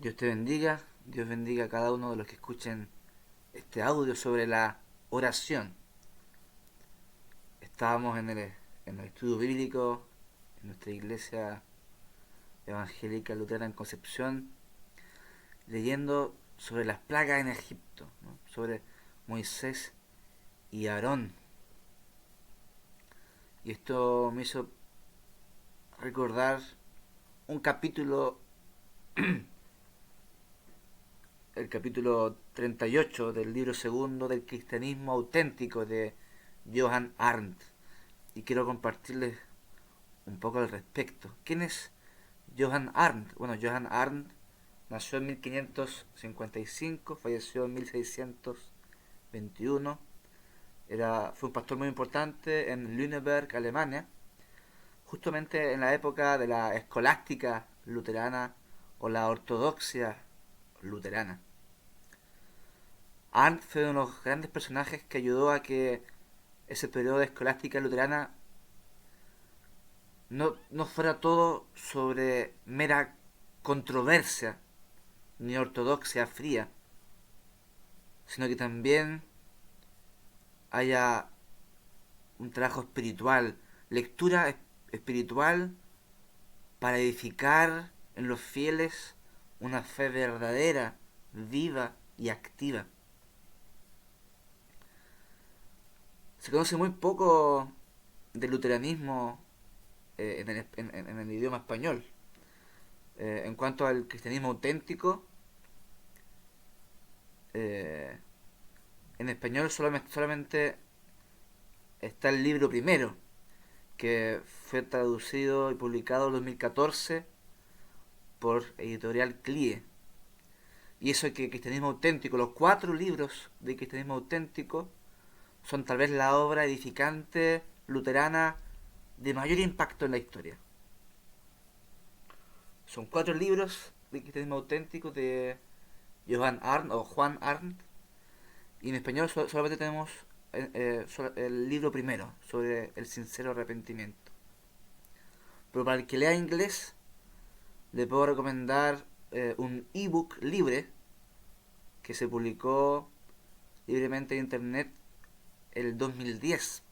Dios te bendiga, Dios bendiga a cada uno de los que escuchen este audio sobre la oración. Estábamos en el estudio bíblico en nuestra iglesia evangélica luterana en Concepción, leyendo sobre las plagas en Egipto, ¿no? Sobre Moisés y Aarón. Y esto me hizo recordar un capítulo, el capítulo 38 del libro segundo del cristianismo auténtico de Johann Arndt. Y quiero compartirles un poco al respecto. ¿Quién es Johann Arndt? Bueno, Johann Arndt nació en 1555, falleció en 1621. Fue un pastor muy importante en Lüneburg, Alemania, justamente en la época de la escolástica luterana o la ortodoxia luterana. Arndt fue uno de los grandes personajes que ayudó a que ese periodo de escolástica luterana no fuera todo sobre mera controversia ni ortodoxia fría, sino que también haya un trabajo espiritual, lectura espiritual para edificar en los fieles una fe verdadera, viva y activa. Se conoce muy poco del luteranismo en el idioma español. En cuanto al cristianismo auténtico, eh, en español solamente está el libro primero, que fue traducido y publicado en 2014 por Editorial CLIE. Y eso que Cristianismo Auténtico, los 4 libros de Cristianismo Auténtico, son tal vez la obra edificante luterana de mayor impacto en la historia. Son 4 libros de Cristianismo Auténtico de Johann Arndt o Juan Arndt. Y en español solamente tenemos el libro primero, sobre el sincero arrepentimiento. Pero para el que lea inglés, le puedo recomendar un ebook libre que se publicó libremente en internet el 2010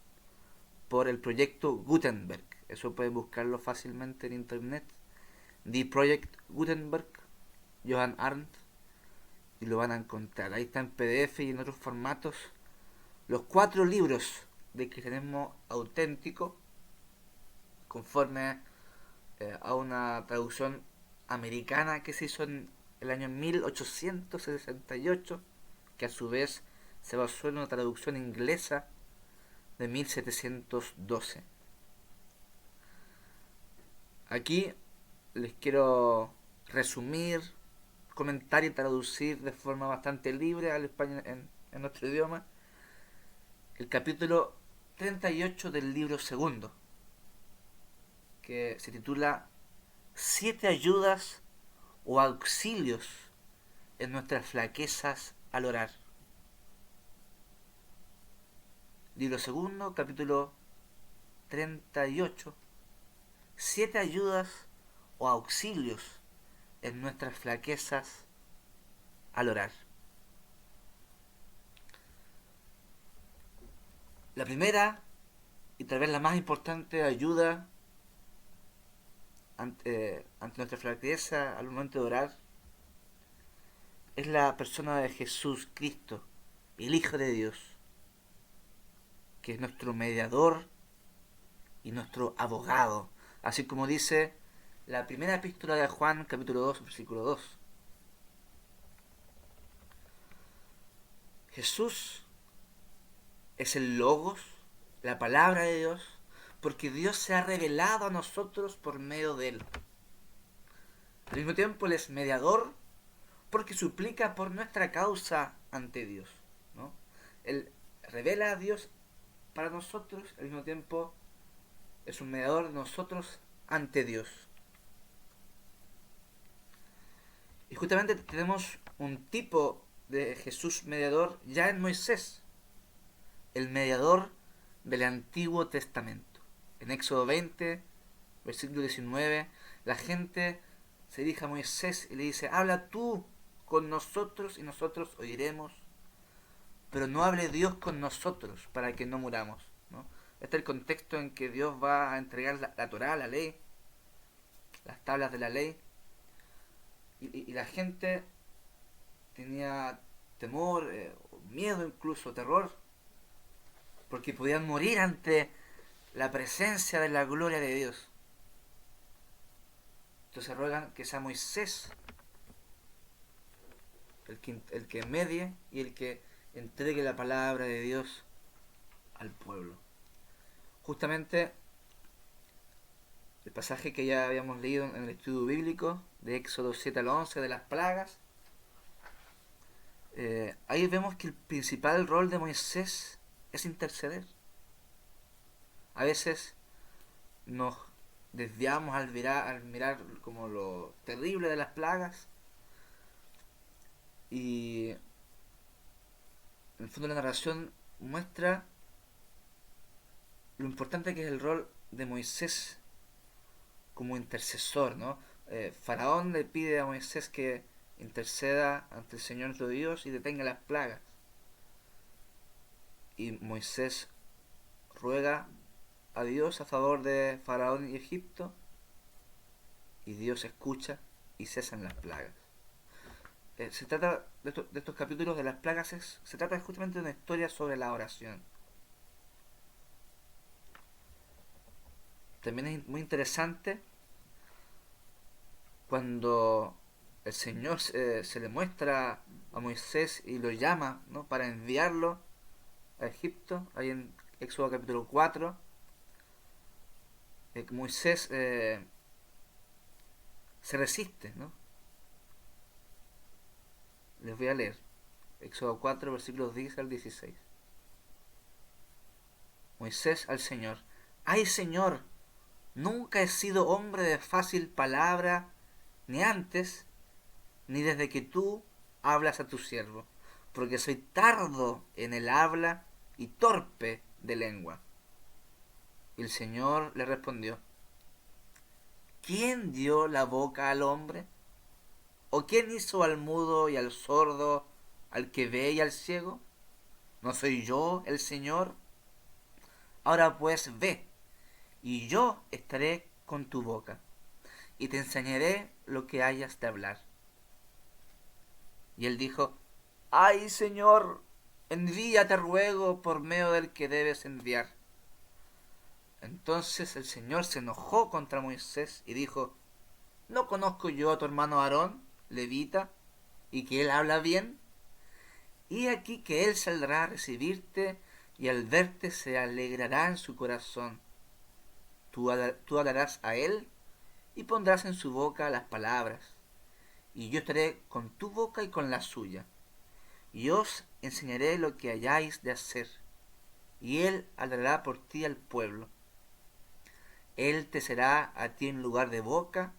por el proyecto Gutenberg. Eso pueden buscarlo fácilmente en internet. The Project Gutenberg, Johann Arndt, y lo van a encontrar. Ahí está en PDF y en otros formatos los 4 libros de cristianismo auténtico, conforme a una traducción americana que se hizo en el año 1868, que a su vez se basó en una traducción inglesa de 1712. Aquí les quiero resumir, comentar y traducir de forma bastante libre al español en nuestro idioma el capítulo 38 del libro segundo, que se titula 7 ayudas o auxilios en nuestras flaquezas al orar. Libro segundo, capítulo 38. 7 ayudas o auxilios en nuestras flaquezas al orar. La primera, y tal vez la más importante ayuda ante nuestra flaqueza al momento de orar, es la persona de Jesús Cristo, el Hijo de Dios, que es nuestro mediador y nuestro abogado, así como dice la primera epístola de Juan, capítulo 2, versículo 2. Jesús es el Logos, la palabra de Dios, porque Dios se ha revelado a nosotros por medio de él. Al mismo tiempo él es mediador porque suplica por nuestra causa ante Dios, ¿no? Él revela a Dios para nosotros, al mismo tiempo es un mediador de nosotros ante Dios. Y justamente tenemos un tipo de Jesús mediador ya en Moisés, el mediador del Antiguo Testamento. En Éxodo 20, versículo 19, la gente se dirige a Moisés y le dice, habla tú con nosotros y nosotros oiremos, pero no hable Dios con nosotros para que no muramos, ¿no? Este es el contexto en que Dios va a entregar la Torá, la ley, las tablas de la ley, y la gente tenía temor, miedo incluso, terror, porque podían morir ante la presencia de la gloria de Dios. Entonces ruegan que sea Moisés el que medie y el que entregue la palabra de Dios al pueblo. Justamente el pasaje que ya habíamos leído en el estudio bíblico, de Éxodo 7 al 11, de las plagas, ahí vemos que el principal rol de Moisés es interceder. A veces nos desviamos al mirar como lo terrible de las plagas, y en el fondo la narración muestra lo importante que es el rol de Moisés como intercesor, ¿no? Faraón le pide a Moisés que interceda ante el Señor nuestro Dios y detenga las plagas. Y Moisés ruega a Dios a favor de Faraón y Egipto, y Dios escucha y cesan las plagas. Se trata de estos capítulos de las plagas, se trata justamente de una historia sobre la oración. También es muy interesante cuando el Señor se le muestra a Moisés y lo llama, ¿no?, para enviarlo a Egipto, ahí en Éxodo capítulo 4. Moisés se resiste, ¿no? Les voy a leer Éxodo 4, versículos 10 al 16. Moisés al Señor: ¡ay, Señor! Nunca he sido hombre de fácil palabra, ni antes, ni desde que tú hablas a tu siervo, porque soy tardo en el habla y torpe de lengua. Y el Señor le respondió: ¿quién dio la boca al hombre? ¿O quién hizo al mudo y al sordo, al que ve y al ciego? ¿No soy yo el Señor? Ahora pues ve, y yo estaré con tu boca, y te enseñaré lo que hayas de hablar. Y él dijo: ¡ay, Señor! Envía, te ruego, por medio del que debes enviar. Entonces el Señor se enojó contra Moisés y dijo: ¿no conozco yo a tu hermano Aarón, levita, y que él habla bien? Y aquí que él saldrá a recibirte, y al verte se alegrará en su corazón. Tú hablarás a él y pondrás en su boca las palabras, y yo estaré con tu boca y con la suya, y os enseñaré lo que hayáis de hacer, y él hablará por ti al pueblo. Él te será a ti en lugar de boca,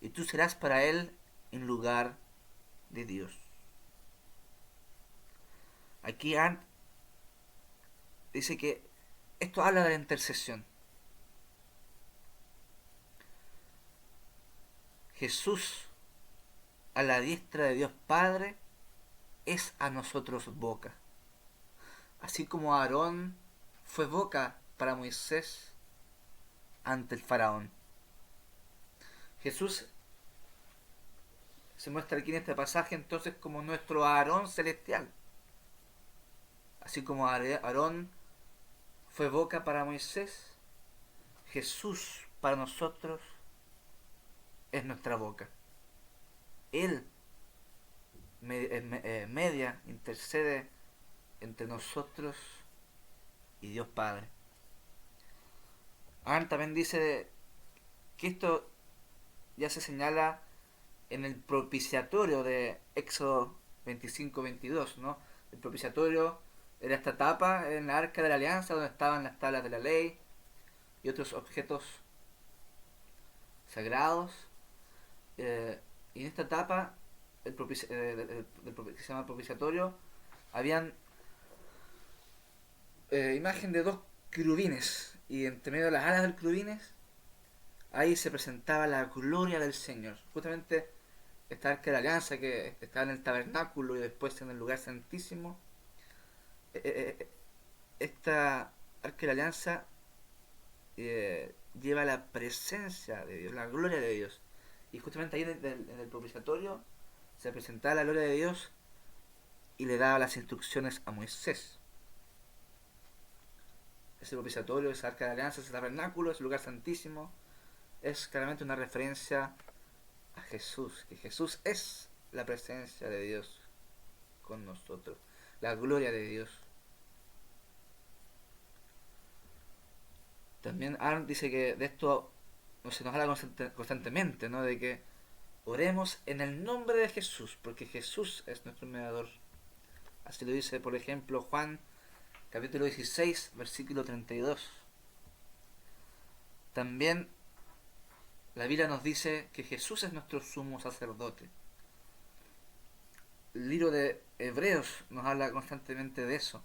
y tú serás para él en lugar de Dios. Aquí Ant dice que esto habla de la intercesión. Jesús, a la diestra de Dios Padre, es a nosotros boca. Así como Aarón fue boca para Moisés ante el faraón. Jesús se muestra aquí en este pasaje entonces como nuestro Aarón celestial. Así como Aarón fue boca para Moisés, Jesús para nosotros es nuestra boca. Él media, intercede entre nosotros y Dios Padre. Aaron también dice que esto ya se señala en el propiciatorio de Éxodo 25-22, ¿no? El propiciatorio era esta tapa en la arca de la alianza donde estaban las tablas de la ley y otros objetos sagrados. Y en esta tapa que se llama propiciatorio habían imagen de dos querubines, y entre medio de las alas del querubines ahí se presentaba la gloria del Señor. Justamente esta arca de la alianza que estaba en el tabernáculo y después en el lugar santísimo. eh, eh, eh, Esta arca de la alianza lleva la presencia de Dios, la gloria de Dios. Y justamente ahí en el propiciatorio se presentaba la gloria de Dios y le daba las instrucciones a Moisés. Ese propiciatorio, esa arca de la alianza, ese tabernáculo, ese lugar santísimo, es claramente una referencia a Jesús, que Jesús es la presencia de Dios con nosotros, la gloria de Dios. También Arndt dice que de esto no se nos habla constantemente, ¿no? De que oremos en el nombre de Jesús, porque Jesús es nuestro mediador. Así lo dice, por ejemplo, Juan capítulo 16, versículo 32. También la Biblia nos dice que Jesús es nuestro sumo sacerdote. El libro de Hebreos nos habla constantemente de eso.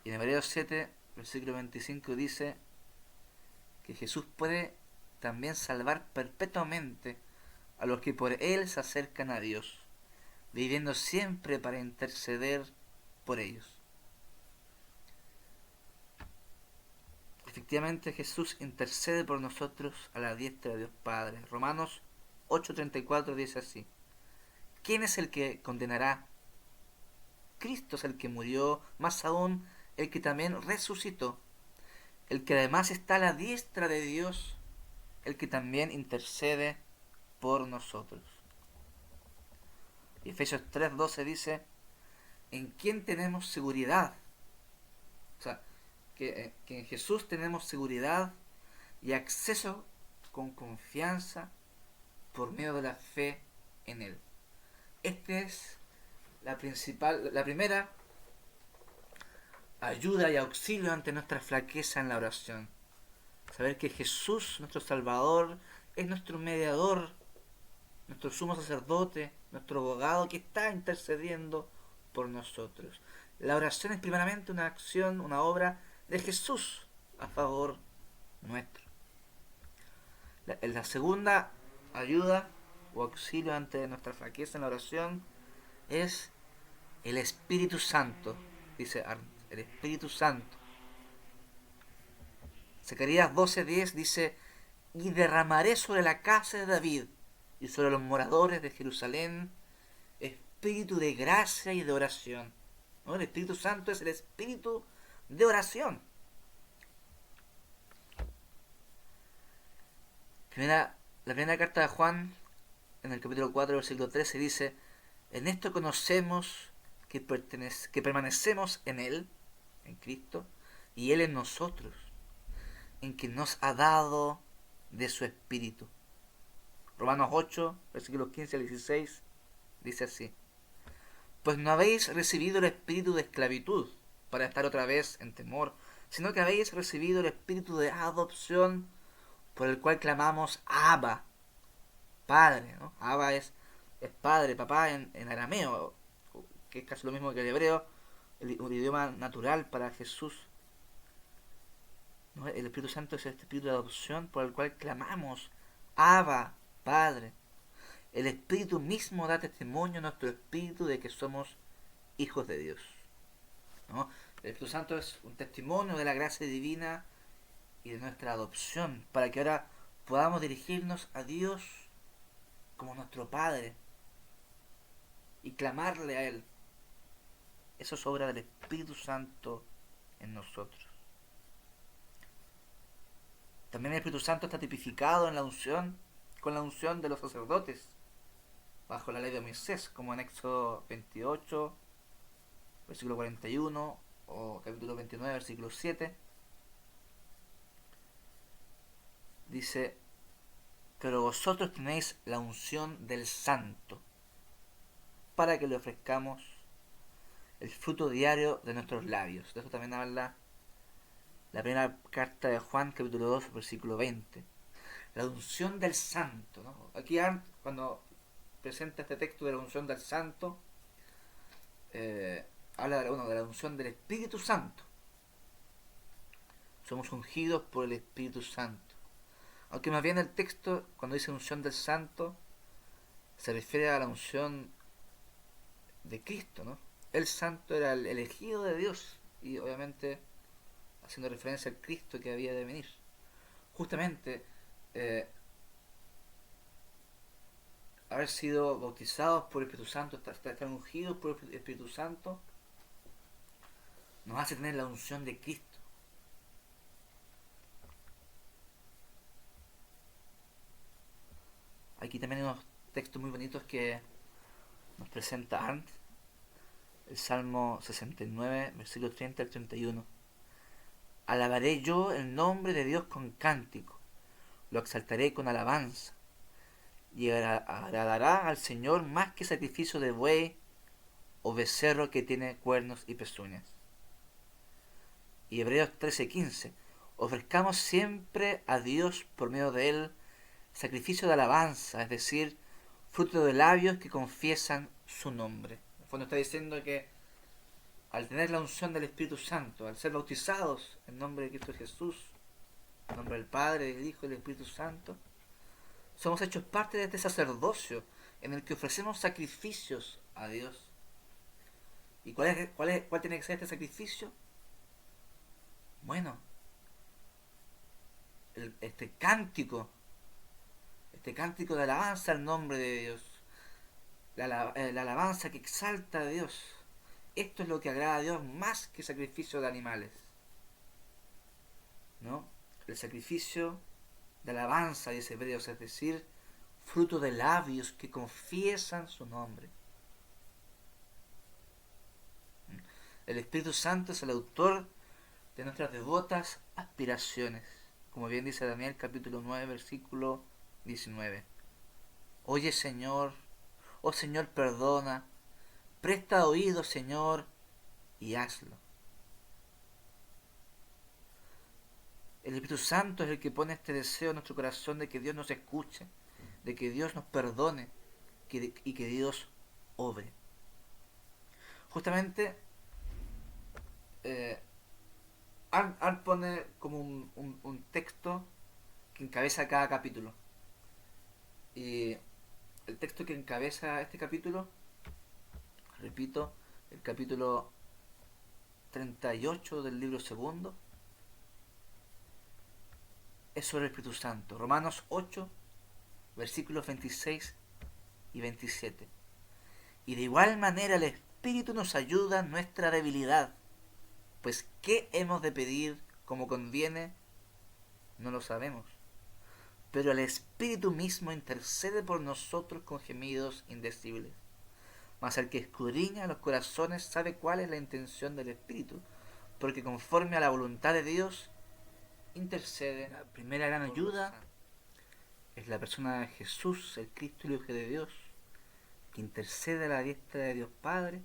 Y en Hebreos 7, versículo 25 dice que Jesús puede también salvar perpetuamente a los que por Él se acercan a Dios, viviendo siempre para interceder por ellos. Efectivamente Jesús intercede por nosotros a la diestra de Dios Padre. Romanos 8:34 dice así: ¿quién es el que condenará? Cristo es el que murió, más aún el que también resucitó, el que además está a la diestra de Dios, el que también intercede por nosotros. Y Efesios 3:12 dice: ¿en quién tenemos seguridad? O sea, que en Jesús tenemos seguridad y acceso con confianza por medio de la fe en Él. Esta es la primera ayuda y auxilio ante nuestra flaqueza en la oración. Saber que Jesús, nuestro Salvador, es nuestro mediador, nuestro sumo sacerdote, nuestro abogado que está intercediendo por nosotros. La oración es primeramente una acción, una obra de Jesús a favor nuestro. La segunda ayuda o auxilio ante nuestra flaqueza en la oración es el Espíritu Santo, dice Arndt, el Espíritu Santo. Zacarías 12:10 dice: y derramaré sobre la casa de David y sobre los moradores de Jerusalén espíritu de gracia y de oración. ¿No? El Espíritu Santo es el espíritu de oración. La primera carta de Juan, en el capítulo 4, versículo 13, dice: en esto conocemos que permanecemos en Él, en Cristo, y Él en nosotros, en que nos ha dado de su Espíritu. Romanos 8, versículos 15 al 16, dice así: pues no habéis recibido el espíritu de esclavitud para estar otra vez en temor, sino que habéis recibido el espíritu de adopción por el cual clamamos Abba, Padre, ¿no? Abba es padre, papá en arameo, que es casi lo mismo que el hebreo, un idioma natural para Jesús. ¿No? El Espíritu Santo es este espíritu de adopción por el cual clamamos Abba, Padre. El Espíritu mismo da testimonio a nuestro espíritu de que somos hijos de Dios, ¿no? El Espíritu Santo es un testimonio de la gracia divina y de nuestra adopción, para que ahora podamos dirigirnos a Dios como nuestro Padre y clamarle a Él. Eso es obra del Espíritu Santo en nosotros. También el Espíritu Santo está tipificado en la unción, con la unción de los sacerdotes, bajo la ley de Moisés, como en Éxodo 28, versículo 41, o capítulo 29, versículo 7. Dice: pero vosotros tenéis la unción del Santo, para que le ofrezcamos el fruto diario de nuestros labios. De eso también habla la primera carta de Juan, capítulo 2, versículo 20. La unción del Santo, ¿no? Aquí cuando presenta este texto de la unción del Santo, habla de la unción del Espíritu Santo. Somos ungidos por el Espíritu Santo. Aunque más bien el texto, cuando dice unción del santo, se refiere a la unción de Cristo, ¿no? El santo era el elegido de Dios y obviamente haciendo referencia al Cristo que había de venir. Justamente, eh, haber sido bautizados por el Espíritu Santo, estar ungidos por el Espíritu Santo, nos hace tener la unción de Cristo. Aquí también hay unos textos muy bonitos que nos presenta Arndt. El Salmo 69, versículos 30 al 31. Alabaré yo el nombre de Dios con cántico, lo exaltaré con alabanza, y agradará al Señor más que sacrificio de buey o becerro que tiene cuernos y pezuñas. Y Hebreos 13:15. Ofrezcamos siempre a Dios por medio de él sacrificio de alabanza, es decir, fruto de labios que confiesan su nombre. En el fondo está diciendo que al tener la unción del Espíritu Santo, al ser bautizados en nombre de Cristo Jesús, en nombre del Padre, del Hijo y del Espíritu Santo, somos hechos parte de este sacerdocio en el que ofrecemos sacrificios a Dios. ¿Y cuál tiene que ser este sacrificio? Bueno, este cántico de alabanza al nombre de Dios, la alabanza que exalta a Dios. Esto es lo que agrada a Dios más que sacrificio de animales, ¿no? El sacrificio de alabanza, dice Hebreos, es decir, fruto de labios que confiesan su nombre. El Espíritu Santo es el autor de nuestras devotas aspiraciones, como bien dice Daniel capítulo 9 versículo 19. Oye Señor, oh Señor perdona, presta oído Señor y hazlo. El Espíritu Santo es el que pone este deseo en nuestro corazón de que Dios nos escuche, de que Dios nos perdone y que Dios obre. Justamente, Art pone como un texto que encabeza cada capítulo. Y el texto que encabeza este capítulo, repito, el capítulo 38 del libro segundo, es sobre el Espíritu Santo. Romanos 8, versículos 26 y 27. Y de igual manera el Espíritu nos ayuda en nuestra debilidad. Pues ¿qué hemos de pedir como conviene? No lo sabemos. Pero el Espíritu mismo intercede por nosotros con gemidos indecibles. Mas el que escudriña los corazones sabe cuál es la intención del Espíritu, porque conforme a la voluntad de Dios intercede. La primera gran ayuda es la persona de Jesús, el Cristo y el Hijo de Dios, que intercede a la diestra de Dios Padre.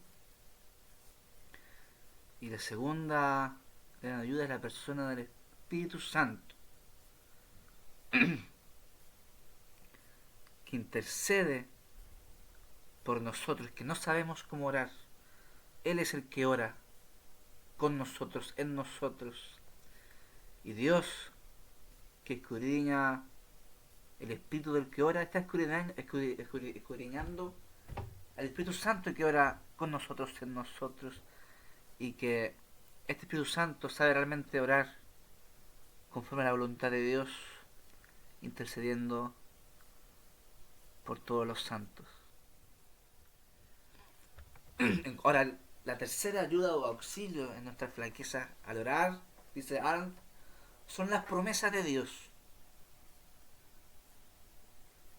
Y la segunda gran ayuda es la persona del Espíritu Santo, que intercede por nosotros, que no sabemos cómo orar. Él es el que ora con nosotros, en nosotros. Y Dios, que escudriña el espíritu del que ora, está escudriñando al Espíritu Santo que ora con nosotros, en nosotros. Y que este Espíritu Santo sabe realmente orar conforme a la voluntad de Dios, intercediendo por todos los santos. Ahora, la tercera ayuda o auxilio en nuestra flaqueza al orar, dice Arndt, son las promesas de Dios.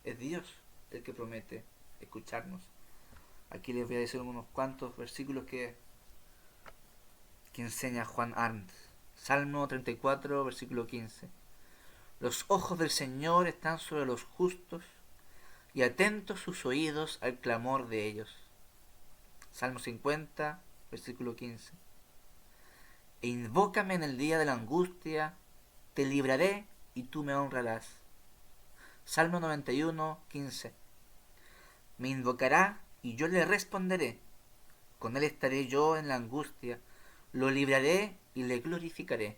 Es Dios el que promete escucharnos. Aquí les voy a decir unos cuantos versículos que enseña Juan Arndt. Salmo 34, versículo 15. Los ojos del Señor están sobre los justos y atentos sus oídos al clamor de ellos. Salmo 50, versículo 15. E invócame en el día de la angustia, te libraré y tú me honrarás. Salmo 91, 15. Me invocará y yo le responderé. Con él estaré yo en la angustia, lo libraré y le glorificaré.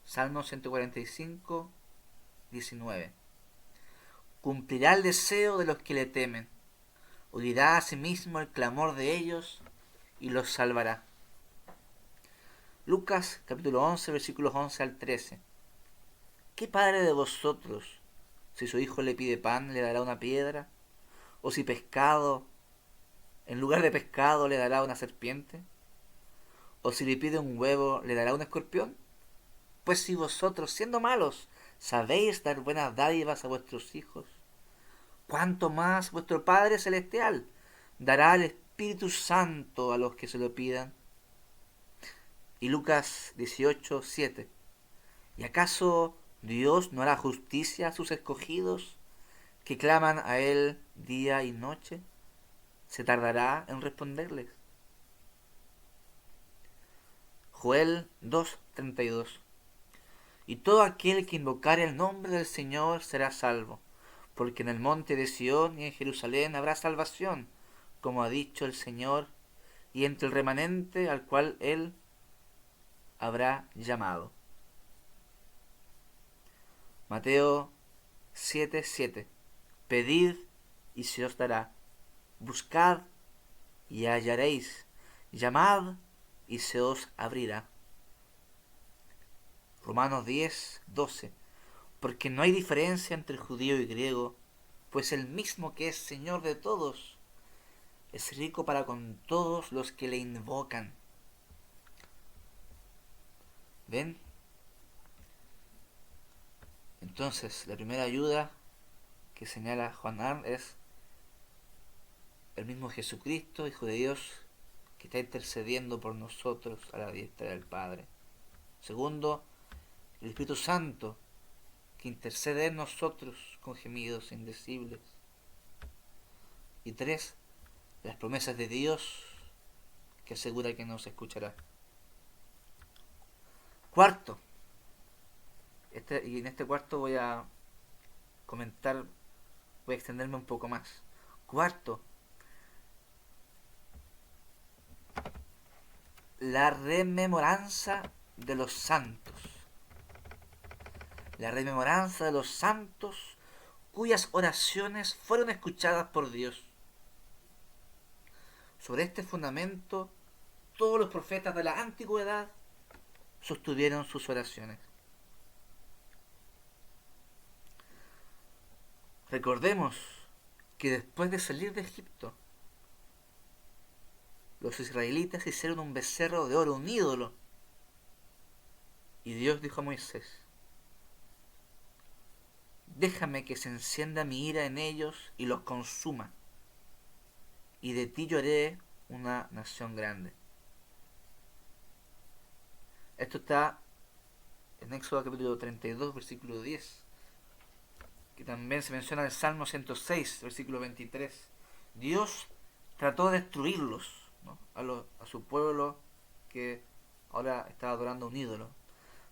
Salmo 145, 19. Cumplirá el deseo de los que le temen, oirá a sí mismo el clamor de ellos y los salvará. Lucas capítulo 11 versículos 11 al 13. ¿Qué padre de vosotros, si su hijo le pide pan, le dará una piedra? ¿O si pescado, en lugar de pescado, le dará una serpiente? ¿O si le pide un huevo, le dará un escorpión? Pues si vosotros, siendo malos, sabéis dar buenas dádivas a vuestros hijos, ¿cuánto más vuestro Padre Celestial dará el Espíritu Santo a los que se lo pidan? Y Lucas 18, 7. ¿Y acaso Dios no hará justicia a sus escogidos, que claman a Él día y noche? ¿Se tardará en responderles? Joel 2:32. Y todo aquel que invocare el nombre del Señor será salvo, porque en el monte de Sión y en Jerusalén habrá salvación, como ha dicho el Señor, y entre el remanente al cual Él habrá llamado. Mateo 7:7. Pedid y se os dará, buscad y hallaréis, llamad y se os abrirá. Romanos 10:12. Porque no hay diferencia entre judío y griego, pues el mismo que es Señor de todos, es rico para con todos los que le invocan. ¿Ven? Entonces, la primera ayuda que señala Juan Arndt es el mismo Jesucristo, Hijo de Dios, que está intercediendo por nosotros a la diestra del Padre. Segundo, el Espíritu Santo, que intercede en nosotros con gemidos indecibles. Y tres, las promesas de Dios, que asegura que nos escuchará. Cuarto, y en este cuarto voy a comentar, voy a extenderme un poco más. Cuarto, la rememoranza de los santos. La rememoranza de los santos cuyas oraciones fueron escuchadas por Dios. Sobre este fundamento, todos los profetas de la antigüedad sostuvieron sus oraciones. Recordemos que después de salir de Egipto, los israelitas hicieron un becerro de oro, un ídolo. Y Dios dijo a Moisés: déjame que se encienda mi ira en ellos y los consuma, y de ti yo haré una nación grande. Esto está en Éxodo capítulo 32, versículo 10, que también se menciona en el Salmo 106, versículo 23. Dios trató de destruirlos, ¿no? a su pueblo que ahora estaba adorando un ídolo.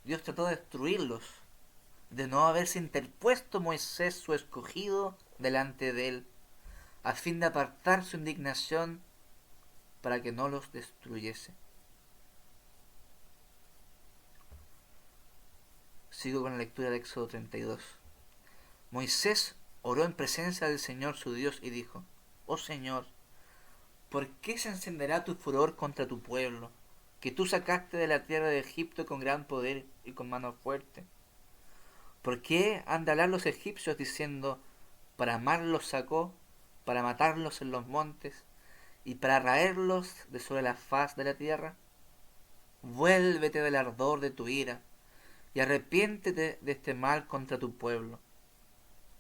Dios trató de destruirlos, de no haberse interpuesto Moisés, su escogido, delante de él, a fin de apartar su indignación para que no los destruyese. Sigo con la lectura de Éxodo 32. Moisés oró en presencia del Señor su Dios y dijo: oh Señor, ¿por qué se encenderá tu furor contra tu pueblo, que tú sacaste de la tierra de Egipto con gran poder y con mano fuerte? ¿Por qué han de hablar los egipcios diciendo: para mal los sacó, para matarlos en los montes y para raerlos de sobre la faz de la tierra? Vuélvete del ardor de tu ira y arrepiéntete de este mal contra tu pueblo.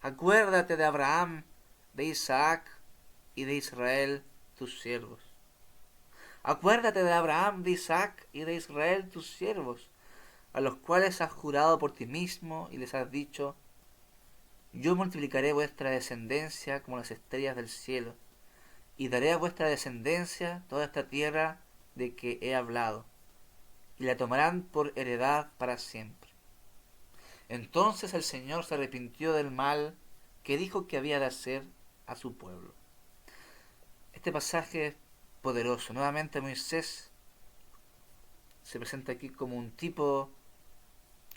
Acuérdate de Abraham, de Isaac y de Israel, tus siervos. Acuérdate de Abraham, de Isaac y de Israel, tus siervos, a los cuales has jurado por ti mismo y les has dicho: yo multiplicaré vuestra descendencia como las estrellas del cielo, y daré a vuestra descendencia toda esta tierra de que he hablado, y la tomarán por heredad para siempre. Entonces el Señor se arrepintió del mal que dijo que había de hacer a su pueblo. Este pasaje es poderoso. Nuevamente Moisés se presenta aquí como un tipo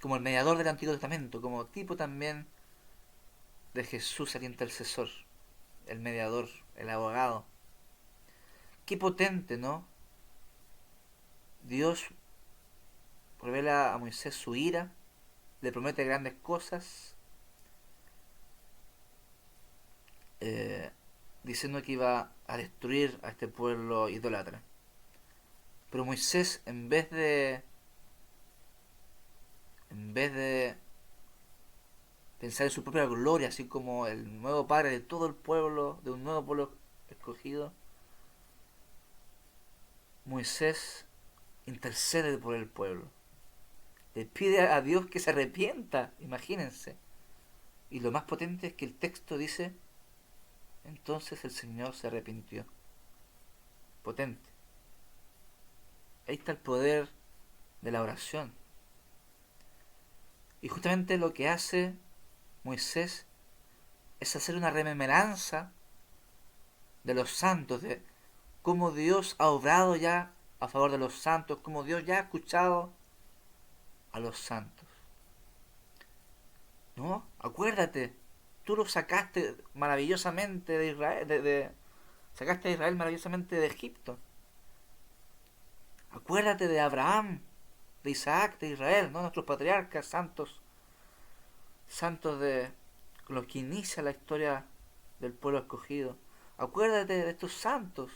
como el mediador del Antiguo Testamento, como tipo también de Jesús el intercesor, el mediador, el abogado. Qué potente, ¿no? Dios revela a Moisés su ira, le promete grandes cosas, eh, diciendo que iba a destruir a este pueblo idólatra. Pero Moisés, en vez de pensar en su propia gloria, así como el nuevo padre de todo el pueblo, de un nuevo pueblo escogido, Moisés intercede por el pueblo. Le pide a Dios que se arrepienta, imagínense. Y lo más potente es que el texto dice, entonces el Señor se arrepintió. Potente. Ahí está el poder de la oración. Y justamente lo que hace Moisés es hacer una remembranza de los santos, de cómo Dios ha obrado ya a favor de los santos, cómo Dios ya ha escuchado a los santos. ¿No? Acuérdate, tú lo sacaste maravillosamente de Israel, sacaste a Israel maravillosamente de Egipto. Acuérdate de Abraham, de Isaac, de Israel, ¿no? Nuestros patriarcas, santos, santos de con los que inicia la historia del pueblo escogido. Acuérdate de estos santos.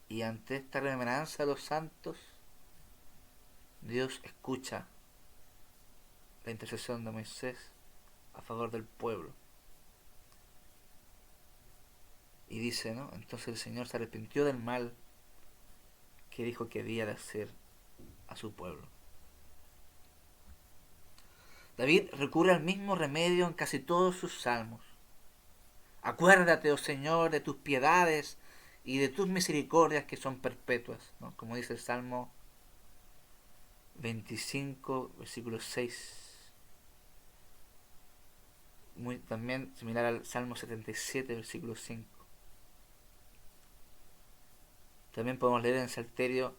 Y ante esta remembranza de los santos, Dios escucha la intercesión de Moisés a favor del pueblo. Y dice, ¿no? Entonces el Señor se arrepintió del mal que dijo que había de hacer a su pueblo. David recurre al mismo remedio en casi todos sus salmos. Acuérdate, oh Señor, de tus piedades y de tus misericordias que son perpetuas, ¿no? Como dice el Salmo 25, versículo 6. Muy, también similar al Salmo 77, versículo 5. También podemos leer en el Salterio,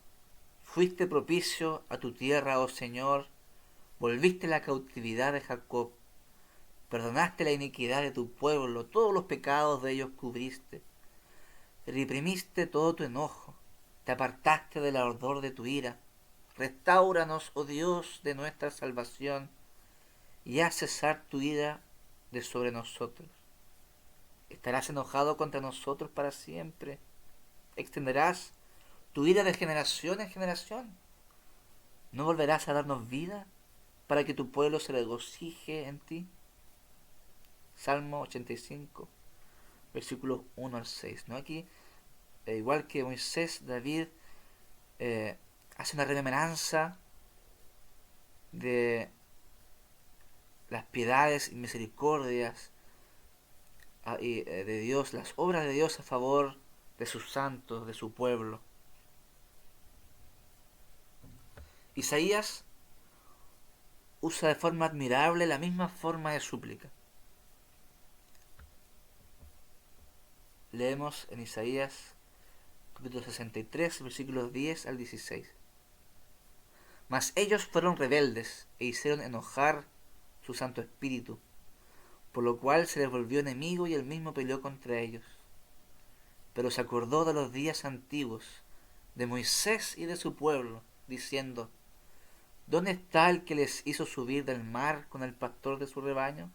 fuiste propicio a tu tierra, oh Señor, volviste la cautividad de Jacob, perdonaste la iniquidad de tu pueblo, todos los pecados de ellos cubriste, reprimiste todo tu enojo, te apartaste del ardor de tu ira, restáuranos, oh Dios, de nuestra salvación, y haz cesar tu ira de sobre nosotros. ¿Estarás enojado contra nosotros para siempre? ¿Extenderás tu ira de generación en generación? ¿No volverás a darnos vida para que tu pueblo se regocije en ti? Salmo 85, versículos 1 al 6. ¿No? Aquí, igual que Moisés, David hace una remembranza de las piedades y misericordias de Dios, las obras de Dios a favor de sus santos, de su pueblo. Isaías usa de forma admirable la misma forma de súplica. Leemos en Isaías capítulo 63, versículos 10 al 16. Mas ellos fueron rebeldes e hicieron enojar su Santo Espíritu, por lo cual se les volvió enemigo y él mismo peleó contra ellos. Pero se acordó de los días antiguos, de Moisés y de su pueblo, diciendo, ¿dónde está el que les hizo subir del mar con el pastor de su rebaño?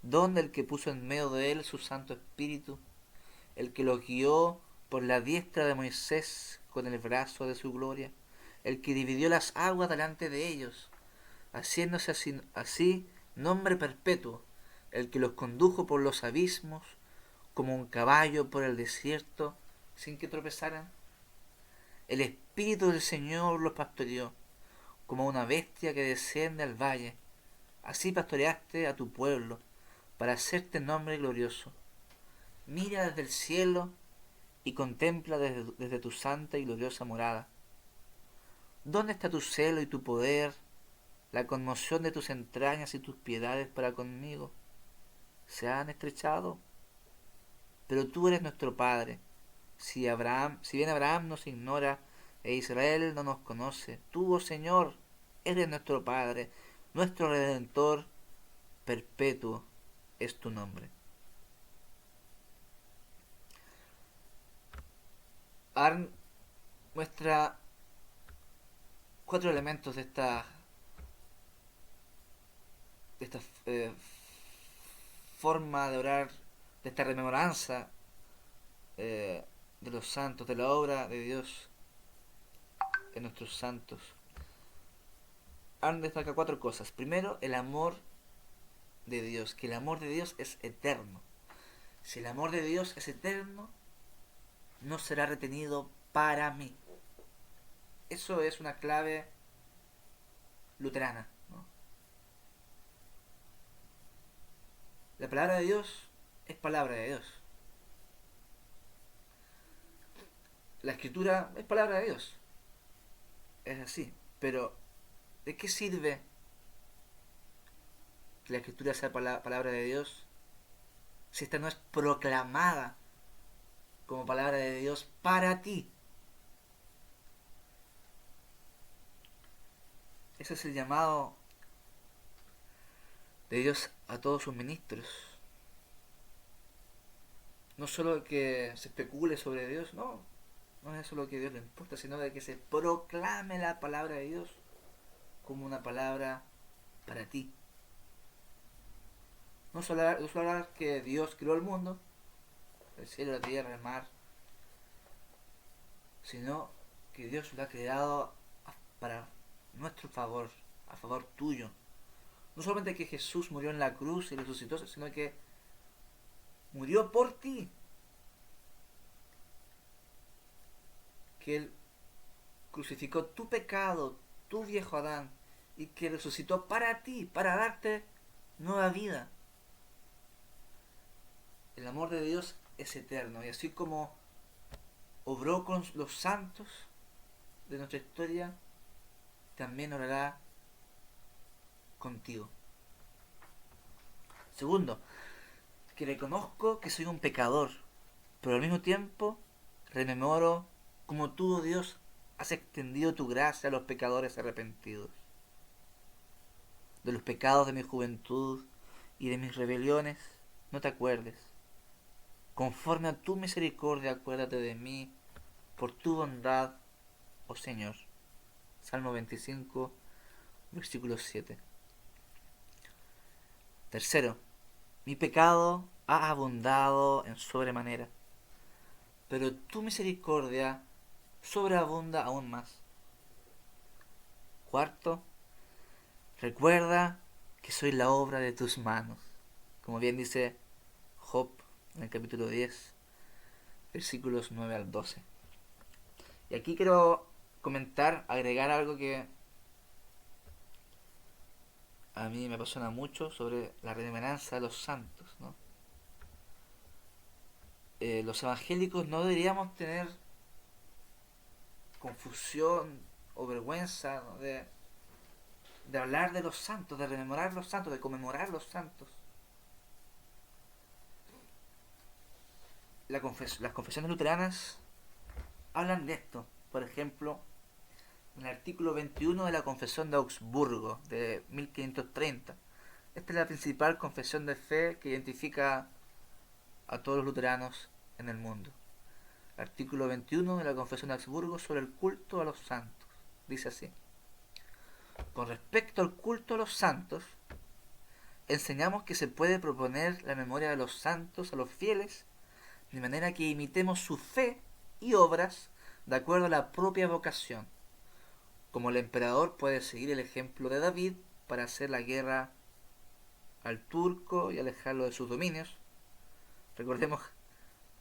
¿Dónde el que puso en medio de él su Santo Espíritu? El que los guió por la diestra de Moisés con el brazo de su gloria, el que dividió las aguas delante de ellos, haciéndose así nombre perpetuo, el que los condujo por los abismos, como un caballo por el desierto, sin que tropezaran. El Espíritu del Señor los pastoreó, como una bestia que desciende al valle. Así pastoreaste a tu pueblo, para hacerte nombre glorioso. Mira desde el cielo y contempla desde tu santa y gloriosa morada. ¿Dónde está tu celo y tu poder, la conmoción de tus entrañas y tus piedades para conmigo? ¿Se han estrechado? Pero tú eres nuestro Padre. Si bien Abraham nos ignora, e Israel no nos conoce. Tú, oh Señor, eres nuestro Padre, nuestro Redentor, perpetuo es tu nombre. Arn muestra cuatro elementos de esta forma de orar, de esta rememoranza eh, de los santos, de la obra de Dios en nuestros santos. Arn destaca cuatro cosas. Primero, el amor de Dios, que el amor de Dios es eterno. Si el amor de Dios es eterno, no será retenido para mí. Eso es una clave luterana, ¿no? La palabra de Dios es palabra de Dios. La escritura es palabra de Dios. Es así. Pero, ¿de qué sirve que la escritura sea palabra de Dios si esta no es proclamada como palabra de Dios para ti? Ese es el llamado de Dios a todos sus ministros. No solo que se especule sobre Dios, no. No es eso lo que a Dios le importa, sino de que se proclame la palabra de Dios como una palabra para ti. No solo hablar que Dios creó el mundo, el cielo, la tierra, el mar, sino que Dios lo ha creado para nuestro favor, a favor tuyo. No solamente que Jesús murió en la cruz y resucitó, sino que murió por ti. Que Él crucificó tu pecado, tu viejo Adán, y que resucitó para ti, para darte nueva vida. El amor de Dios es eterno, y así como obró con los santos de nuestra historia, también orará contigo. Segundo, que reconozco que soy un pecador, pero al mismo tiempo rememoro como tú, oh Dios, has extendido tu gracia a los pecadores arrepentidos. De los pecados de mi juventud y de mis rebeliones no te acuerdes. Conforme a tu misericordia acuérdate de mí por tu bondad, oh Señor. Salmo 25, versículo 7. Tercero, mi pecado ha abundado en sobremanera, pero tu misericordia sobreabunda aún más. Cuarto, recuerda que soy la obra de tus manos, como bien dice Job en el capítulo 10, versículos 9 al 12. Y aquí quiero comentar, agregar algo que a mí me apasiona mucho sobre la remembranza de los santos, ¿no? Los evangélicos no deberíamos tener confusión o vergüenza, ¿no? de hablar de los santos, de rememorar los santos, de conmemorar los santos. Las confesiones luteranas hablan de esto. Por ejemplo, en el artículo 21 de la Confesión de Augsburgo de 1530. Esta es la principal confesión de fe que identifica a todos los luteranos en el mundo. El artículo 21 de la Confesión de Augsburgo sobre el culto a los santos. Dice así: con respecto al culto a los santos, enseñamos que se puede proponer la memoria de los santos a los fieles, de manera que imitemos su fe y obras de acuerdo a la propia vocación. Como el emperador puede seguir el ejemplo de David para hacer la guerra al turco y alejarlo de sus dominios. Recordemos,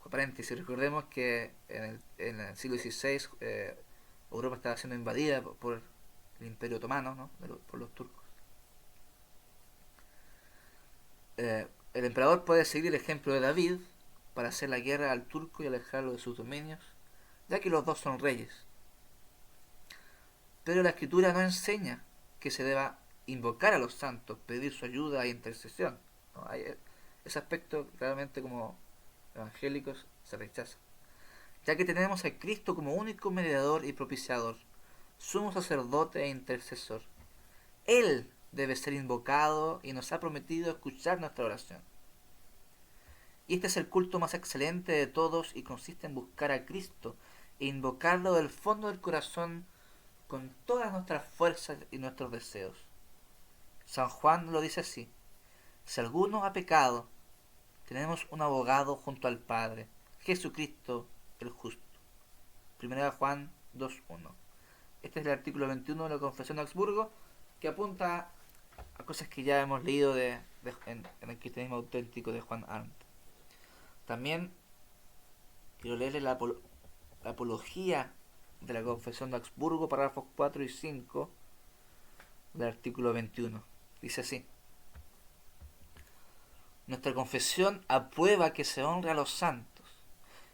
recordemos que en el siglo XVI Europa estaba siendo invadida por el Imperio Otomano, ¿no? Por los turcos. El emperador puede seguir el ejemplo de David para hacer la guerra al turco y alejarlo de sus dominios, ya que los dos son reyes. Pero la escritura no enseña que se deba invocar a los santos, pedir su ayuda e intercesión. ¿No? Ese aspecto claramente como evangélicos se rechaza, ya que tenemos a Cristo como único mediador y propiciador, sumo sacerdote e intercesor. Él debe ser invocado y nos ha prometido escuchar nuestra oración. Y este es el culto más excelente de todos y consiste en buscar a Cristo e invocarlo del fondo del corazón con todas nuestras fuerzas y nuestros deseos. San Juan lo dice así: si alguno ha pecado, tenemos un abogado junto al Padre, Jesucristo el justo. 1 Juan 2.1. Este es el artículo 21 de la Confesión de Augsburgo, que apunta a cosas que ya hemos leído en el cristianismo auténtico de Juan Arndt. También quiero leerle la apología de la Confesión de Augsburgo, párrafos 4 y 5 del artículo 21. Dice así: nuestra confesión aprueba que se honre a los santos,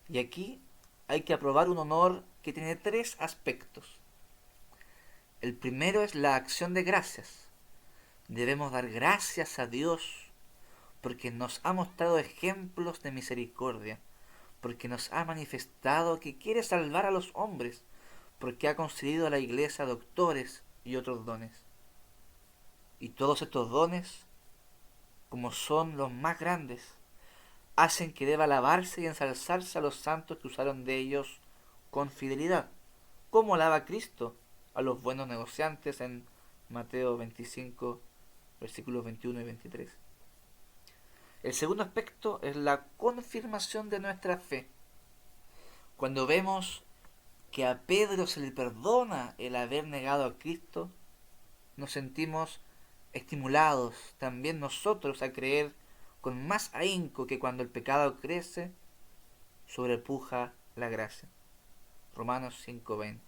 y aquí hay que aprobar un honor que tiene tres aspectos. El primero es la acción de gracias. Debemos dar gracias a Dios porque nos ha mostrado ejemplos de misericordia, porque nos ha manifestado que quiere salvar a los hombres, porque ha concedido a la Iglesia doctores y otros dones. Y todos estos dones, como son los más grandes, hacen que deba alabarse y ensalzarse a los santos que usaron de ellos con fidelidad, como alaba Cristo a los buenos negociantes en Mateo 25, versículos 21 y 23. El segundo aspecto es la confirmación de nuestra fe. Cuando vemos que a Pedro se le perdona el haber negado a Cristo, nos sentimos estimulados también nosotros a creer con más ahínco que cuando el pecado crece, sobrepuja la gracia. Romanos 5:20.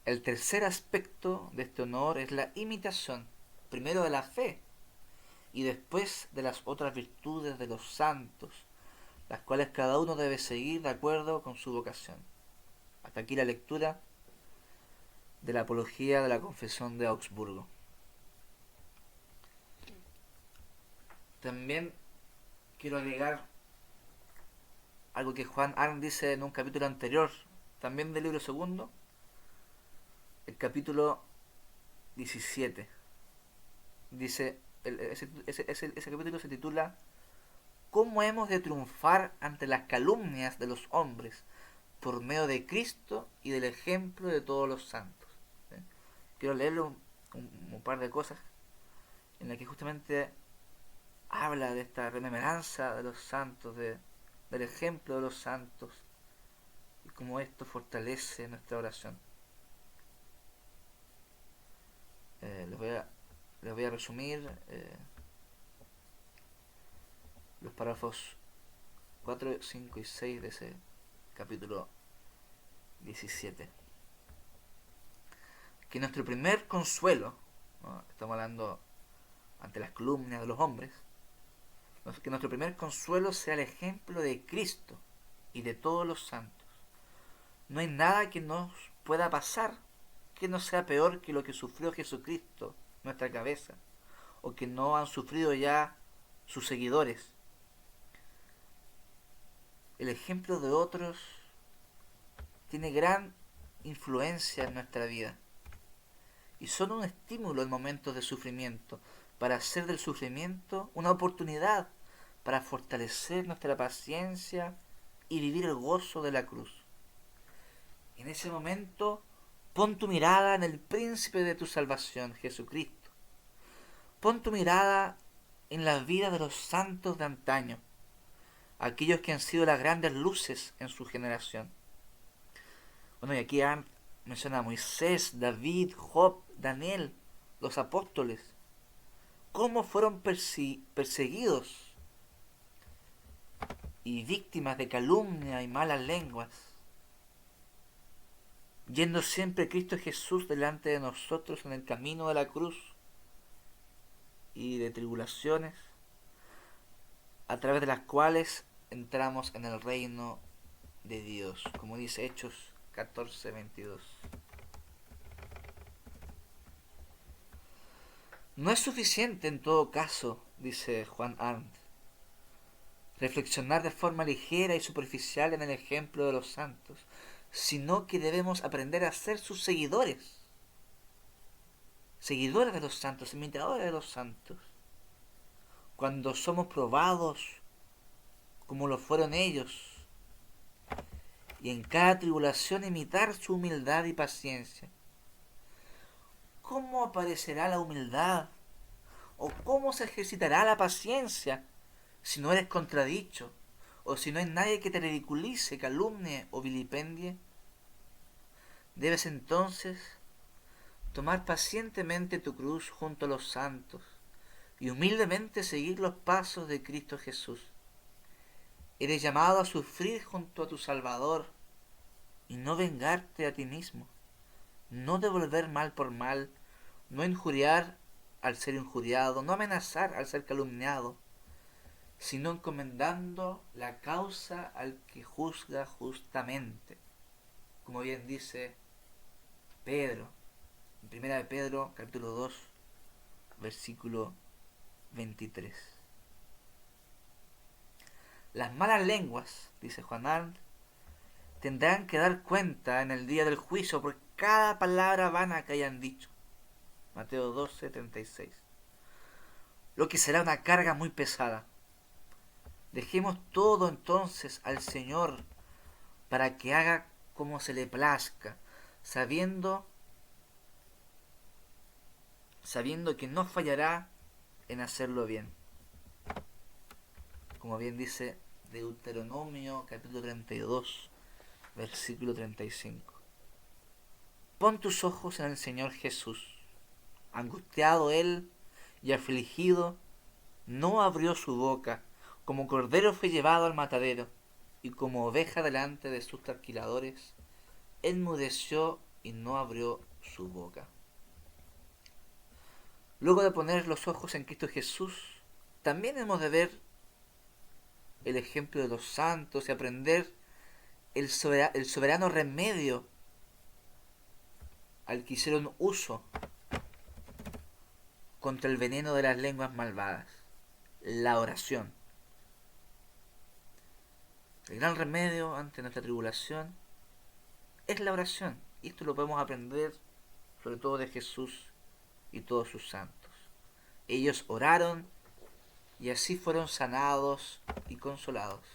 El tercer aspecto de este honor es la imitación, primero de la fe y después de las otras virtudes de los santos, las cuales cada uno debe seguir de acuerdo con su vocación. Hasta aquí la lectura de la apología de la Confesión de Augsburgo. También quiero agregar algo que Juan Arndt dice en un capítulo anterior, también del libro segundo, el capítulo 17. Dice, ese capítulo se titula ¿Cómo hemos de triunfar ante las calumnias de los hombres por medio de Cristo y del ejemplo de todos los santos? ¿Sí? Quiero leerle un par de cosas en las que justamente habla de esta remembranza de los santos, del ejemplo de los santos y cómo esto fortalece nuestra oración. Les voy a resumir los párrafos 4, 5 y 6 de ese capítulo 17. Que nuestro primer consuelo, ¿no? Estamos hablando ante las calumnias de los hombres, que nuestro primer consuelo sea el ejemplo de Cristo y de todos los santos. No hay nada que nos pueda pasar que no sea peor que lo que sufrió Jesucristo, nuestra cabeza, o que no han sufrido ya sus seguidores. El ejemplo de otros tiene gran influencia en nuestra vida y son un estímulo en momentos de sufrimiento, para hacer del sufrimiento una oportunidad para fortalecer nuestra paciencia y vivir el gozo de la cruz. En ese momento, pon tu mirada en el príncipe de tu salvación, Jesucristo. Pon tu mirada en la vida de los santos de antaño, aquellos que han sido las grandes luces en su generación. Bueno, y aquí menciona a Moisés, David, Job, Daniel, los apóstoles. Cómo fueron perseguidos y víctimas de calumnia y malas lenguas, yendo siempre Cristo Jesús delante de nosotros en el camino de la cruz y de tribulaciones, a través de las cuales entramos en el reino de Dios, como dice Hechos 14:22. No es suficiente en todo caso, dice Juan Arndt, reflexionar de forma ligera y superficial en el ejemplo de los santos, sino que debemos aprender a ser sus seguidores, seguidores de los santos, imitadores de los santos. Cuando somos probados como lo fueron ellos, y en cada tribulación imitar su humildad y paciencia. ¿Cómo aparecerá la humildad? ¿O cómo se ejercitará la paciencia si no eres contradicho? ¿O si no hay nadie que te ridiculice, calumnie o vilipendie? Debes entonces tomar pacientemente tu cruz junto a los santos y humildemente seguir los pasos de Cristo Jesús. Eres llamado a sufrir junto a tu Salvador y no vengarte a ti mismo, no devolver mal por mal, no injuriar al ser injuriado, no amenazar al ser calumniado, sino encomendando la causa al que juzga justamente. Como bien dice Pedro, en primera de Pedro, capítulo 2, versículo 23. Las malas lenguas, dice Juan Arndt, tendrán que dar cuenta en el día del juicio por cada palabra vana que hayan dicho. Mateo 12:36. Lo que será una carga muy pesada. Dejemos todo entonces al Señor para que haga como se le plazca, sabiendo que no fallará en hacerlo bien. Como bien dice Deuteronomio capítulo 32, versículo 35. Pon tus ojos en el Señor Jesús. Angustiado él y afligido, no abrió su boca, como cordero fue llevado al matadero, y como oveja delante de sus trasquiladores, enmudeció y no abrió su boca. Luego de poner los ojos en Cristo Jesús, también hemos de ver el ejemplo de los santos y aprender el soberano remedio al que hicieron uso contra el veneno de las lenguas malvadas, la oración. El gran remedio ante nuestra tribulación es la oración, y esto lo podemos aprender sobre todo de Jesús y todos sus santos. Ellos oraron y así fueron sanados y consolados.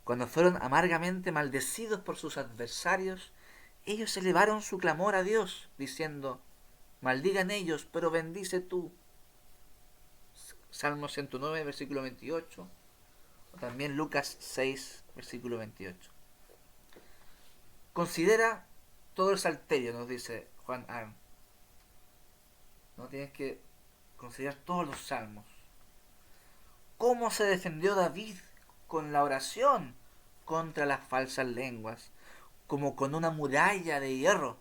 Cuando fueron amargamente maldecidos por sus adversarios, ellos elevaron su clamor a Dios, diciendo: maldigan ellos, pero bendice tú. Salmo 109, versículo 28, o también Lucas 6, versículo 28. Considera todo el salterio, nos dice Juan Arndt. No tienes que considerar todos los salmos. ¿Cómo se defendió David con la oración contra las falsas lenguas? Como con una muralla de hierro.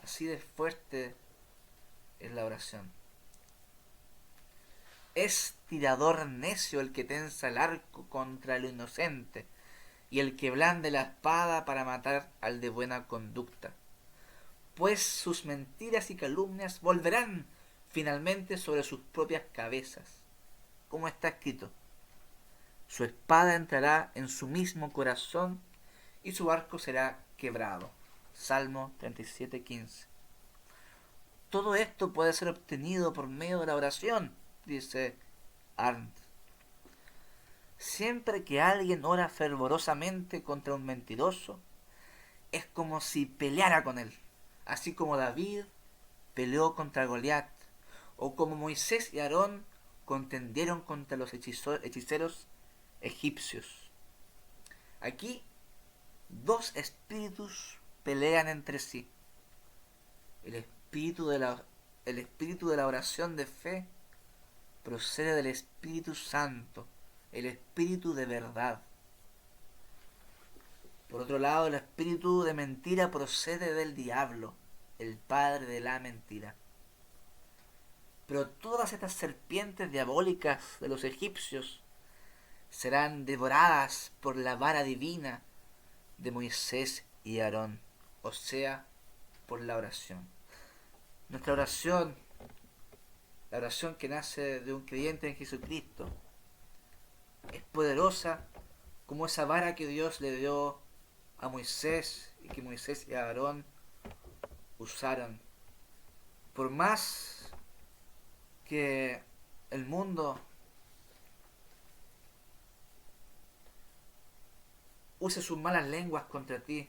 Así de fuerte es la oración. Es tirador necio el que tensa el arco contra lo inocente, y el que blande la espada para matar al de buena conducta. Pues sus mentiras y calumnias volverán finalmente sobre sus propias cabezas. Como está escrito: su espada entrará en su mismo corazón y su arco será quebrado. Salmo 37:15. Todo esto puede ser obtenido por medio de la oración, dice Arndt. Siempre que alguien ora fervorosamente contra un mentiroso, es como si peleara con él, así como David peleó contra Goliat, o como Moisés y Aarón contendieron contra los hechiceros egipcios. Aquí dos espíritus pelean entre sí. El espíritu de la oración de fe procede del Espíritu Santo, el espíritu de verdad. Por otro lado, el espíritu de mentira procede del diablo, el padre de la mentira. Pero todas estas serpientes diabólicas de los egipcios serán devoradas por la vara divina de Moisés y Aarón, o sea, por la oración. Nuestra oración la oración que nace de un creyente en Jesucristo, es poderosa como esa vara que Dios le dio a Moisés y que Moisés y Aarón usaron. Por más que el mundo use sus malas lenguas contra ti,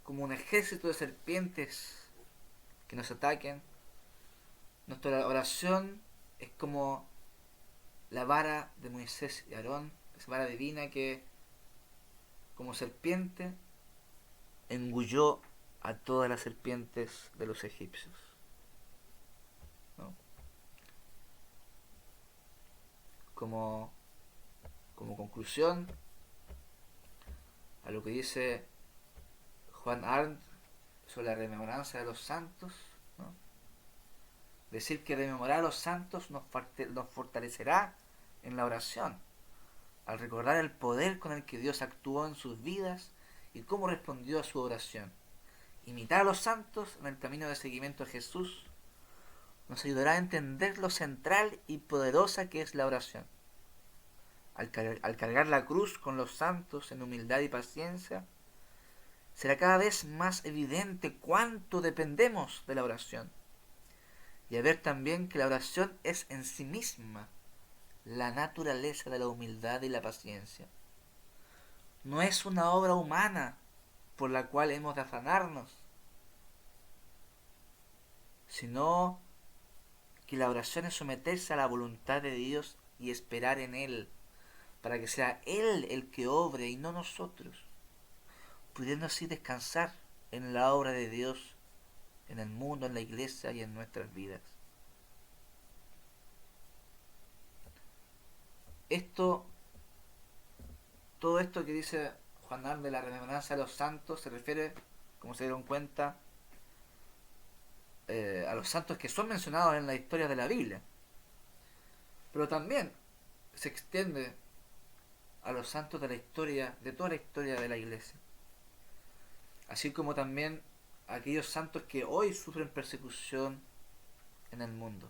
como un ejército de serpientes que nos ataquen, nuestra oración es como la vara de Moisés y Aarón, esa vara divina que, como serpiente, engulló a todas las serpientes de los egipcios, ¿no? Como, como conclusión a lo que dice Juan Arndt sobre la remembranza de los santos, ¿no? Decir que rememorar a los santos nos fortalecerá en la oración, al recordar el poder con el que Dios actuó en sus vidas y cómo respondió a su oración. Imitar a los santos en el camino de seguimiento a Jesús nos ayudará a entender lo central y poderosa que es la oración. Al cargar la cruz con los santos en humildad y paciencia, será cada vez más evidente cuánto dependemos de la oración. Y a ver también que la oración es en sí misma la naturaleza de la humildad y la paciencia. No es una obra humana por la cual hemos de afanarnos, sino que la oración es someterse a la voluntad de Dios y esperar en Él, para que sea Él el que obre y no nosotros, pudiendo así descansar en la obra de Dios, en el mundo, en la iglesia y en nuestras vidas. Esto, todo esto que dice Juan Arndt de la remembranza de los santos se refiere, como se dieron cuenta, a los santos que son mencionados en la historia de la Biblia. Pero también se extiende a los santos de la historia, de toda la historia de la iglesia. Así como también a aquellos santos que hoy sufren persecución en el mundo.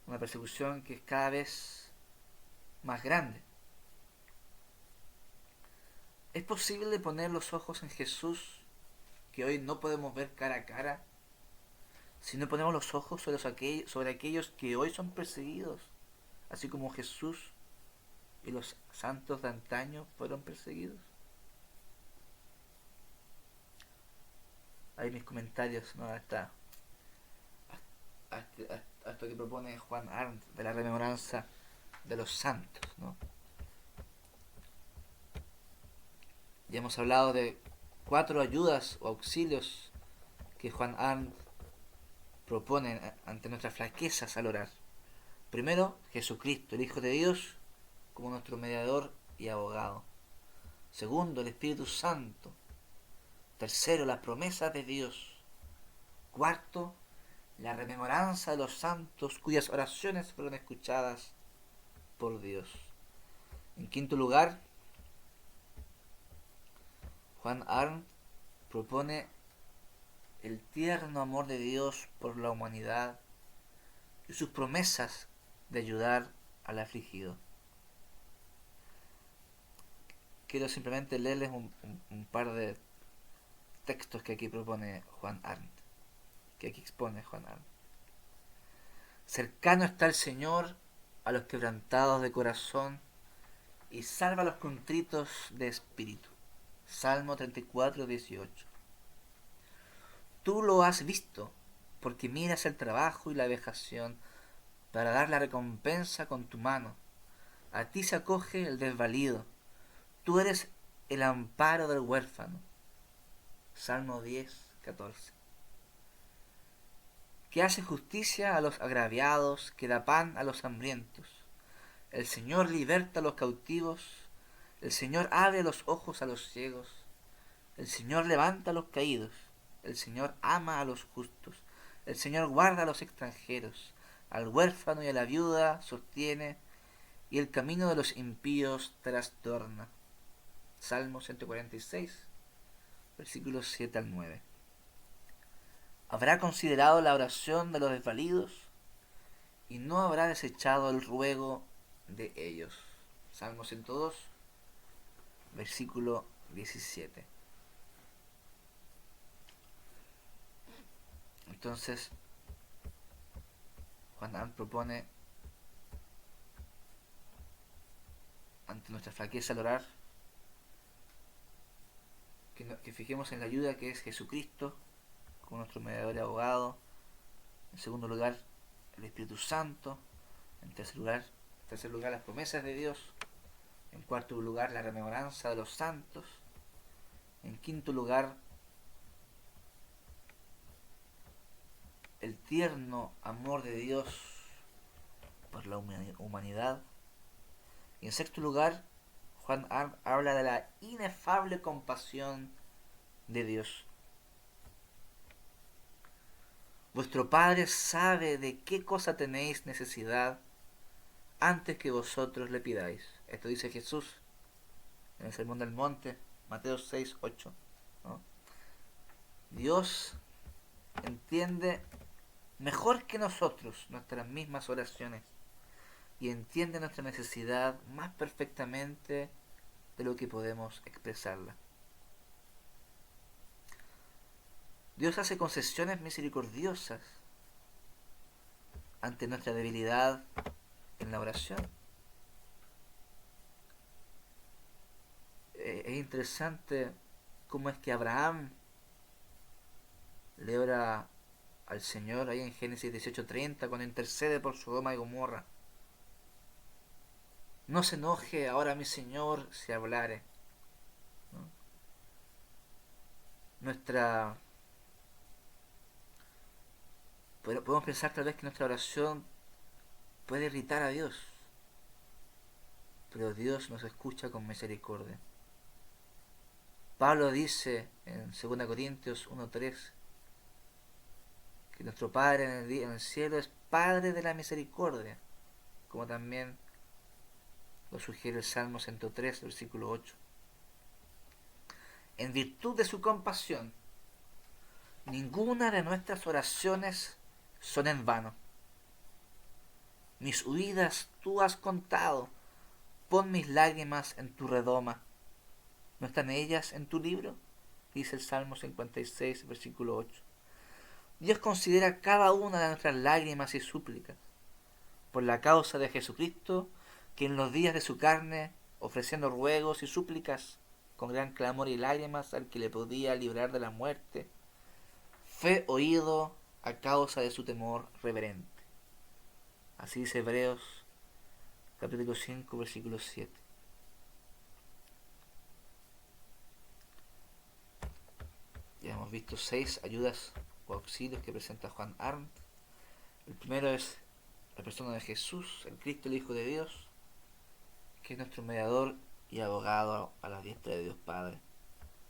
Una persecución que es cada vez más grande. ¿Es posible poner los ojos en Jesús, que hoy no podemos ver cara a cara, si no ponemos los ojos sobre aquellos que hoy son perseguidos, así como Jesús y los santos de antaño fueron perseguidos? Ahí mis comentarios, ¿no? Hasta esto que propone Juan Arndt de la remembranza de los santos, ¿no? Ya hemos hablado de 4 ayudas o auxilios que Juan Arndt propone ante nuestras flaquezas al orar. Primero, Jesucristo, el Hijo de Dios, como nuestro mediador y abogado. Segundo, el Espíritu Santo. Tercero, las promesas de Dios. Cuarto, la rememoranza de los santos cuyas oraciones fueron escuchadas por Dios. En quinto lugar, Juan Arndt propone el tierno amor de Dios por la humanidad y sus promesas de ayudar al afligido. Quiero simplemente leerles un par de textos que aquí propone Juan Arndt, que aquí expone Juan Arndt. Cercano está el Señor a los quebrantados de corazón y salva a los contritos de espíritu. Salmo 34, 18. Tú lo has visto, porque miras el trabajo y la vejación para dar la recompensa con tu mano. A ti se acoge el desvalido. Tú eres el amparo del huérfano. Salmo 10, 14. Que hace justicia a los agraviados, que da pan a los hambrientos. El Señor liberta a los cautivos. El Señor abre los ojos a los ciegos. El Señor levanta a los caídos. El Señor ama a los justos. El Señor guarda a los extranjeros. Al huérfano y a la viuda sostiene, y el camino de los impíos trastorna. Salmo 146, versículos 7 al 9. Habrá considerado la oración de los desvalidos y no habrá desechado el ruego de ellos. Salmo 102, versículo 17. Entonces, Juan Arndt propone, ante nuestra flaqueza al orar, que fijemos en la ayuda que es Jesucristo, como nuestro mediador y abogado. En segundo lugar, el Espíritu Santo. En tercer lugar, las promesas de Dios. En cuarto lugar, la remembranza de los santos. En quinto lugar, el tierno amor de Dios por la humanidad. Y en sexto lugar, Juan Arndt habla de la inefable compasión de Dios. Vuestro Padre sabe de qué cosa tenéis necesidad antes que vosotros le pidáis. Esto dice Jesús en el Sermón del Monte, Mateo 6, 8. ¿No? Dios entiende mejor que nosotros nuestras mismas oraciones y entiende nuestra necesidad más perfectamente de lo que podemos expresarla. Dios hace concesiones misericordiosas ante nuestra debilidad en la oración. Es interesante cómo es que Abraham le ora al Señor ahí en Génesis 18:30 cuando intercede por Sodoma y Gomorra. No se enoje ahora mi Señor si hablare. ¿No? Podemos pensar tal vez que nuestra oración puede irritar a Dios, pero Dios nos escucha con misericordia. Pablo dice en 2 Corintios 1:3 que nuestro Padre en el cielo es Padre de la misericordia, como también lo sugiere el Salmo 103, versículo 8. En virtud de su compasión, ninguna de nuestras oraciones son en vano. Mis huidas tú has contado, pon mis lágrimas en tu redoma. ¿No están ellas en tu libro? Dice el Salmo 56, versículo 8. Dios considera cada una de nuestras lágrimas y súplicas por la causa de Jesucristo, que en los días de su carne, ofreciendo ruegos y súplicas con gran clamor y lágrimas al que le podía librar de la muerte, fue oído a causa de su temor reverente. Así dice Hebreos capítulo 5, versículo 7. Ya hemos visto 6 ayudas o auxilios que presenta Juan Arndt. El primero es la persona de Jesús, el Cristo, el Hijo de Dios, que es nuestro mediador y abogado a la diestra de Dios Padre.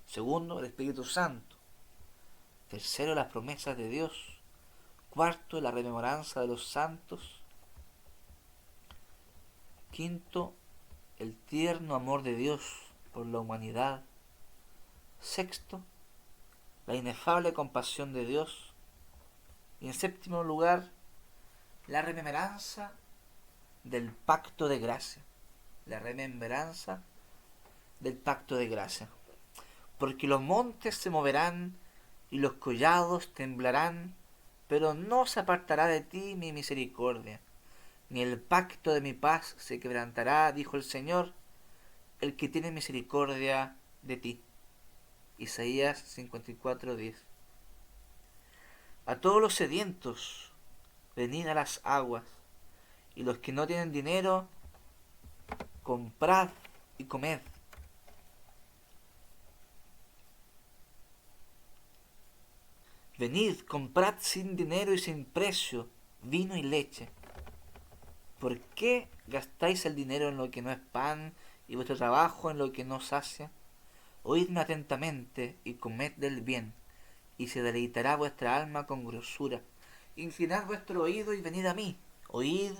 Segundo, el Espíritu Santo. Tercero, las promesas de Dios. Cuarto, la remembranza de los santos. Quinto, el tierno amor de Dios por la humanidad. Sexto, la inefable compasión de Dios. Y en séptimo lugar, la remembranza del pacto de gracia. La remembranza del pacto de gracia. Porque los montes se moverán y los collados temblarán, pero no se apartará de ti mi misericordia, ni el pacto de mi paz se quebrantará, dijo el Señor, el que tiene misericordia de ti. Isaías 54:10. A todos los sedientos, venid a las aguas, y los que no tienen dinero, comprad y comed. Venid, comprad sin dinero y sin precio vino y leche. ¿Por qué gastáis el dinero en lo que no es pan y vuestro trabajo en lo que no sacia? Oídme atentamente y comed del bien, y se deleitará vuestra alma con grosura. Inclinad vuestro oído y venid a mí. Oíd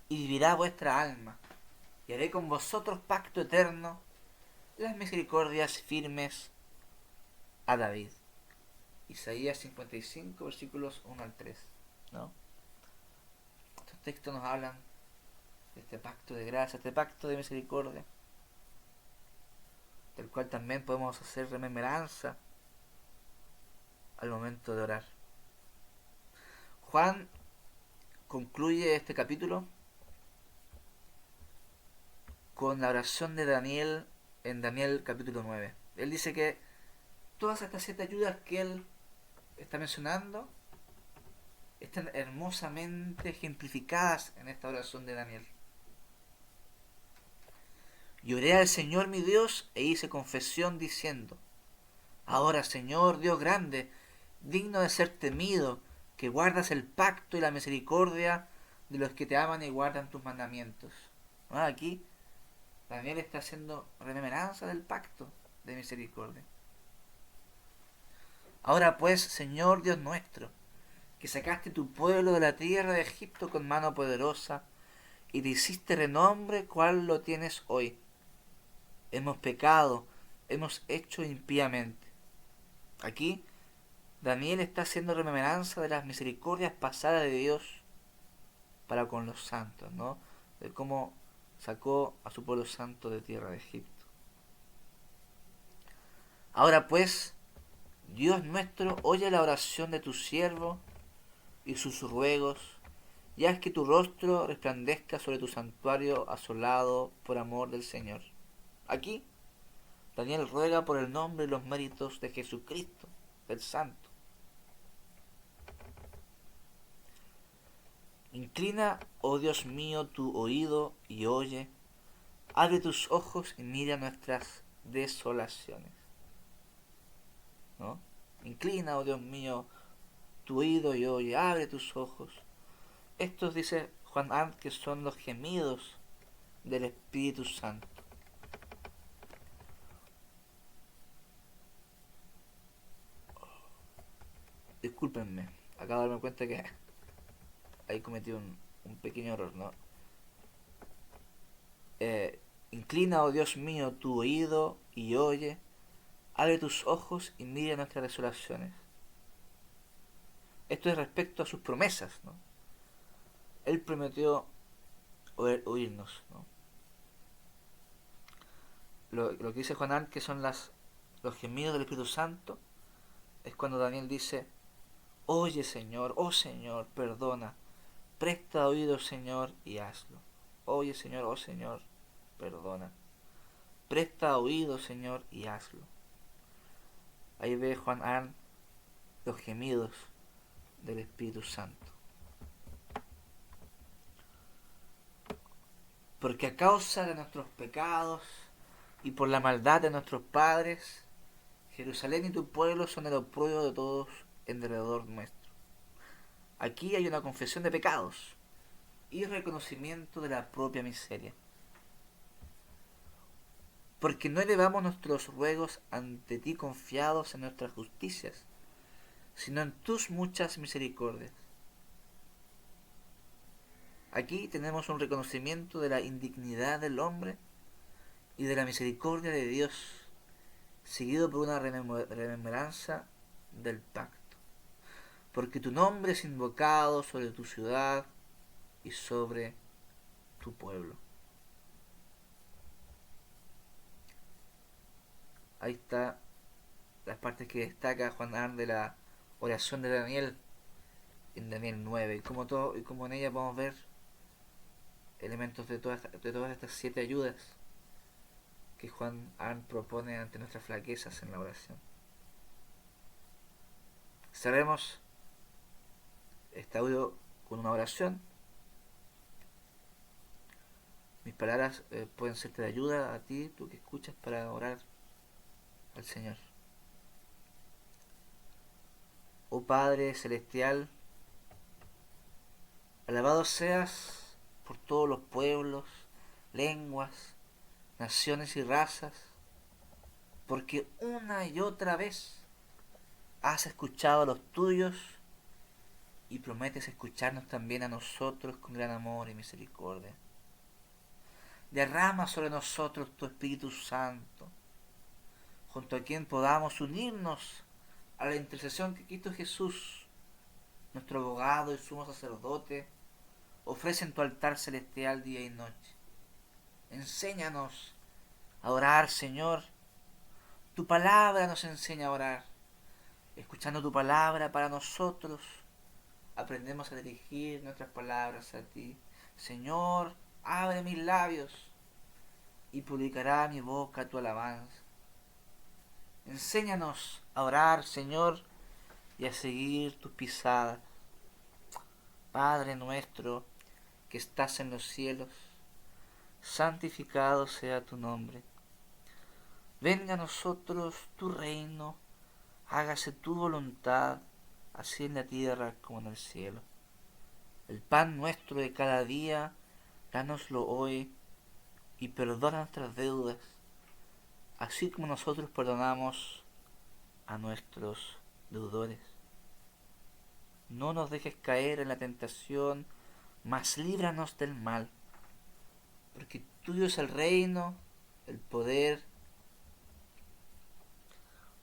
y vivirá vuestra alma. Y haré con vosotros pacto eterno, las misericordias firmes a David. Isaías 55, versículos 1 al 3. ¿No? Estos textos nos hablan de este pacto de gracia, este pacto de misericordia, del cual también podemos hacer remembranza al momento de orar. Juan concluye este capítulo con la oración de Daniel en Daniel capítulo 9. Él dice que todas estas 7 ayudas que él está mencionando están hermosamente ejemplificadas en esta oración de Daniel. Y oré al Señor mi Dios e hice confesión diciendo: Ahora, Señor Dios grande, digno de ser temido, que guardas el pacto y la misericordia de los que te aman y guardan tus mandamientos. Aquí Daniel está haciendo remembranza del pacto de misericordia. Ahora pues, Señor Dios nuestro, que sacaste tu pueblo de la tierra de Egipto con mano poderosa y te hiciste renombre cual lo tienes hoy. Hemos pecado, hemos hecho impíamente. Aquí Daniel está haciendo remembranza de las misericordias pasadas de Dios para con los santos, ¿no? De cómo sacó a su pueblo santo de tierra de Egipto. Ahora pues, Dios nuestro, oye la oración de tu siervo y sus ruegos, y haz que tu rostro resplandezca sobre tu santuario asolado por amor del Señor. Aquí, Daniel ruega por el nombre y los méritos de Jesucristo, el Santo. Inclina, oh Dios mío, tu oído y oye. Abre tus ojos y mira nuestras desolaciones. ¿No? Inclina, oh Dios mío, tu oído y oye. Abre tus ojos. Estos, dice Juan Arndt, que son los gemidos del Espíritu Santo. Discúlpenme, acabo de darme cuenta que ahí cometí un pequeño error, ¿no? Inclina, oh Dios mío, tu oído y oye. Abre tus ojos y mira nuestras desolaciones. Esto es respecto a sus promesas, ¿no? Él prometió oírnos, ¿no? Lo que dice Juan, que son los gemidos del Espíritu Santo, es cuando Daniel dice: Oye, Señor, oh Señor, perdona, presta oído, Señor, y hazlo. Oye, Señor, oh Señor, perdona, presta oído, Señor, y hazlo. Ahí ve Juan Arndt los gemidos del Espíritu Santo. Porque a causa de nuestros pecados y por la maldad de nuestros padres, Jerusalén y tu pueblo son el oprobio de todos en derredor nuestro. Aquí hay una confesión de pecados y reconocimiento de la propia miseria. Porque no elevamos nuestros ruegos ante ti confiados en nuestras justicias, sino en tus muchas misericordias. Aquí tenemos un reconocimiento de la indignidad del hombre y de la misericordia de Dios, seguido por una remembranza del pacto. Porque tu nombre es invocado sobre tu ciudad y sobre tu pueblo. Ahí está las partes que destaca Juan Arndt de la oración de Daniel en Daniel 9. Y como en ella podemos ver elementos de todas estas 7 ayudas que Juan Arndt propone ante nuestras flaquezas en la oración. Cerremos este audio con una oración. Mis palabras pueden serte de ayuda a ti, tú que escuchas, para orar al Señor. Oh Padre Celestial, alabado seas por todos los pueblos, lenguas, naciones y razas, porque una y otra vez has escuchado a los tuyos y prometes escucharnos también a nosotros con gran amor y misericordia. Derrama sobre nosotros tu Espíritu Santo, junto a quien podamos unirnos a la intercesión que Cristo Jesús, nuestro abogado y sumo sacerdote, ofrece en tu altar celestial día y noche. Enséñanos a orar, Señor. Tu palabra nos enseña a orar. Escuchando tu palabra para nosotros, aprendemos a dirigir nuestras palabras a ti. Señor, abre mis labios y publicará mi boca tu alabanza. Enséñanos a orar, Señor, y a seguir tus pisadas. Padre nuestro que estás en los cielos, santificado sea tu nombre. Venga a nosotros tu reino, hágase tu voluntad, así en la tierra como en el cielo. El pan nuestro de cada día, dánoslo hoy, y perdona nuestras deudas, así como nosotros perdonamos a nuestros deudores. No nos dejes caer en la tentación, mas líbranos del mal, porque tuyo es el reino, el poder,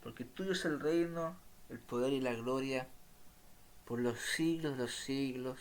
porque tuyo es el reino, el poder y la gloria, por los siglos de los siglos.